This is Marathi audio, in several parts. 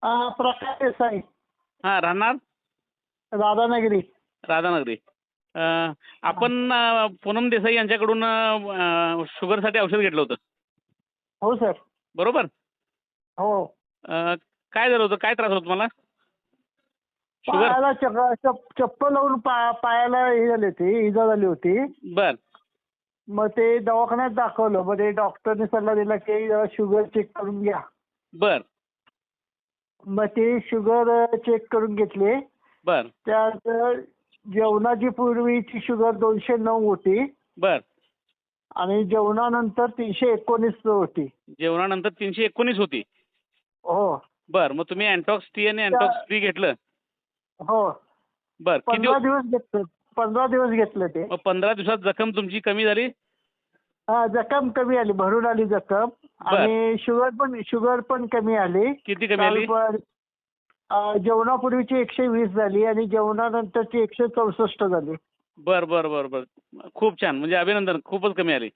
प्रकाश देसाई, हां, राहणार राधानगरी. राधानगरी. आपण पूनम देसाई यांच्याकडून शुगरसाठी औषध घेतलं होतं, हो सर. बरोबर? हो. काय झालं होतं, काय त्रास होता तुम्हाला? शुगर. पायाला चप्पल लावून पायाला हे झाली होती, इजा झाली होती. बर मग ते दवाखान्यात दाखवलं. मग ते डॉक्टरने सल्ला दिला की जरा शुगर चेक करून घ्या. बर मग ते शुगर चेक करून घेतले. बर त्यात जेवणाची पूर्वीची शुगर 209 होती बर आणि जेवणानंतर 319 होती. जेवणानंतर 319 होती. हो. बर, मग तुम्ही अँटॉक्स टी आणि अँटॉक्स टी घेतलं? हो. बर, किती 15 दिवस घेतलं. 15 दिवस घेतलं ते. मग 15 दिवसात जखम तुमची कमी झाली? हा, जखम कमी आली, भरून आली जखम. आणि शुगर पण कमी आली. किती कमी आली? जेवणापूर्वीची 120 झाली आणि जेवणानंतरची 164 झाली. बर बर बर बर खूप छान, म्हणजे अभिनंदन, खूपच कमी आली.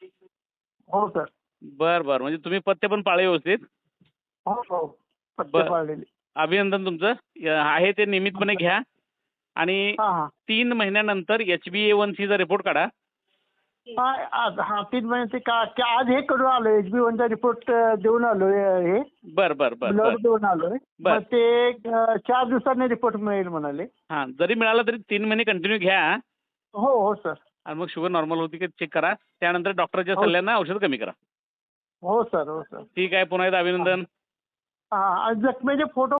हो सर. बर बर, म्हणजे तुम्ही पथ्य पण पाळे व्यवस्थित. हो हो. पथ्य बर. पाळलेली. अभिनंदन तुमचं. आहे ते नियमितपणे घ्या आणि हा हा. 3 महिन्यानंतर HbA1c चा रिपोर्ट काढा. हा 3 महिन्याचे आज हे करून आलोय. HbA1 चा रिपोर्ट देऊन आलोय. हे बर बर बर ब्लड बर देऊन आलोय. बर. मग ते 4 दिवसांनी रिपोर्ट मिळेल म्हणाले. हां, जरी मिळाला तरी 3 महिने कंटिन्यू घ्या हो हो सर. आणि मग शुगर नॉर्मल होती की चेक करा. त्यानंतर डॉक्टरच्या हो. सल्ल्यानं औषध कमी करा. हो सर. हो सर. ठीक आहे, पुन्हा एकदा अभिनंदन. हा, जखमेचे फोटो